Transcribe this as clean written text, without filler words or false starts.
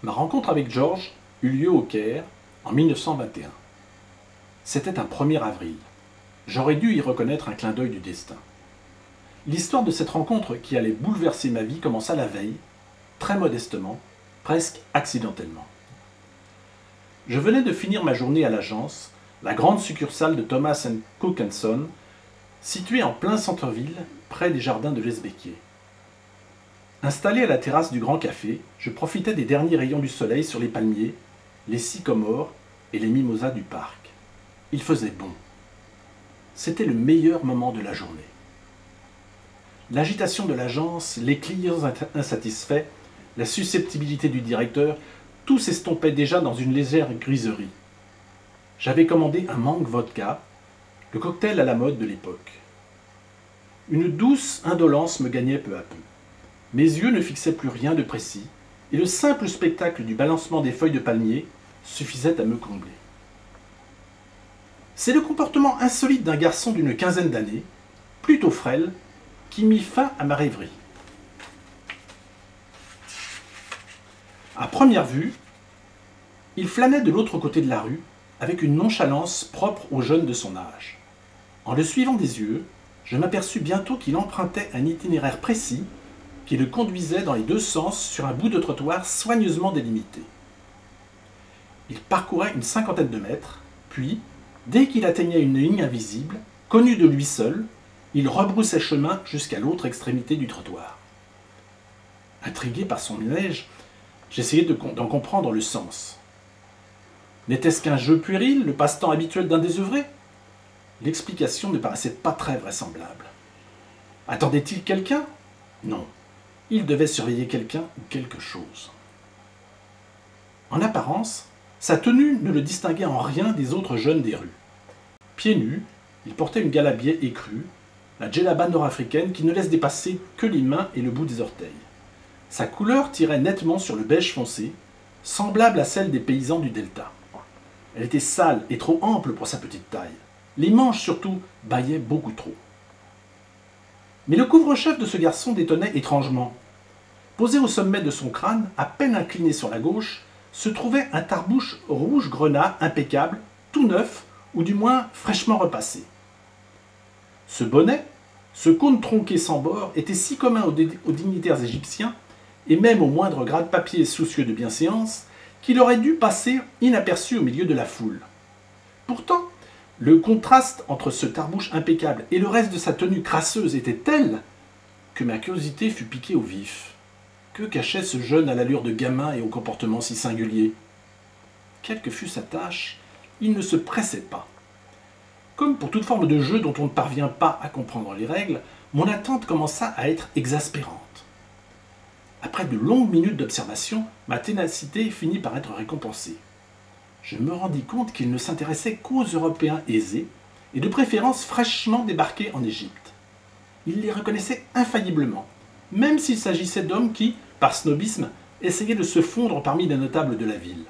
Ma rencontre avec George eut lieu au Caire en 1921. C'était un 1er avril. J'aurais dû y reconnaître un clin d'œil du destin. L'histoire de cette rencontre qui allait bouleverser ma vie commença la veille, très modestement, presque accidentellement. Je venais de finir ma journée à l'agence, la grande succursale de Thomas & Cook & Son, située en plein centre-ville, près des jardins de Lesbecquier. Installé à la terrasse du Grand Café, je profitais des derniers rayons du soleil sur les palmiers, les sycomores et les mimosas du parc. Il faisait bon. C'était le meilleur moment de la journée. L'agitation de l'agence, les clients insatisfaits, la susceptibilité du directeur, tout s'estompait déjà dans une légère griserie. J'avais commandé un mangue vodka, le cocktail à la mode de l'époque. Une douce indolence me gagnait peu à peu. Mes yeux ne fixaient plus rien de précis, et le simple spectacle du balancement des feuilles de palmier suffisait à me combler. C'est le comportement insolite d'un garçon d'une quinzaine d'années, plutôt frêle, qui mit fin à ma rêverie. À première vue, il flânait de l'autre côté de la rue, avec une nonchalance propre aux jeunes de son âge. En le suivant des yeux, je m'aperçus bientôt qu'il empruntait un itinéraire précis qui le conduisait dans les deux sens sur un bout de trottoir soigneusement délimité. Il parcourait une cinquantaine de mètres, puis, dès qu'il atteignait une ligne invisible, connue de lui seul, il rebroussait chemin jusqu'à l'autre extrémité du trottoir. Intrigué par son manège, j'essayais d'en comprendre le sens. N'était-ce qu'un jeu puéril, le passe-temps habituel d'un désœuvré? L'explication ne paraissait pas très vraisemblable. Attendait-il quelqu'un? Non. Il devait surveiller quelqu'un ou quelque chose. En apparence, sa tenue ne le distinguait en rien des autres jeunes des rues. Pieds nus, il portait une galabiée écrue, la djellaba nord-africaine qui ne laisse dépasser que les mains et le bout des orteils. Sa couleur tirait nettement sur le beige foncé, semblable à celle des paysans du delta. Elle était sale et trop ample pour sa petite taille. Les manches, surtout, bâillaient beaucoup trop. Mais le couvre-chef de ce garçon détonnait étrangement. Posé au sommet de son crâne, à peine incliné sur la gauche, se trouvait un tarbouche rouge grenat impeccable, tout neuf, ou du moins fraîchement repassé. Ce bonnet, ce cône tronqué sans bord, était si commun aux dignitaires égyptiens, et même aux moindres grade-papier soucieux de bienséance, qu'il aurait dû passer inaperçu au milieu de la foule. Pourtant, le contraste entre ce tarbouche impeccable et le reste de sa tenue crasseuse était tel que ma curiosité fut piquée au vif. Que cachait ce jeune à l'allure de gamin et au comportement si singulier? Quelle que fût sa tâche, il ne se pressait pas. Comme pour toute forme de jeu dont on ne parvient pas à comprendre les règles, mon attente commença à être exaspérante. Après de longues minutes d'observation, ma ténacité finit par être récompensée. Je me rendis compte qu'il ne s'intéressait qu'aux Européens aisés, et de préférence fraîchement débarqués en Égypte. Il les reconnaissait infailliblement, même s'il s'agissait d'hommes qui, par snobisme, essayaient de se fondre parmi les notables de la ville.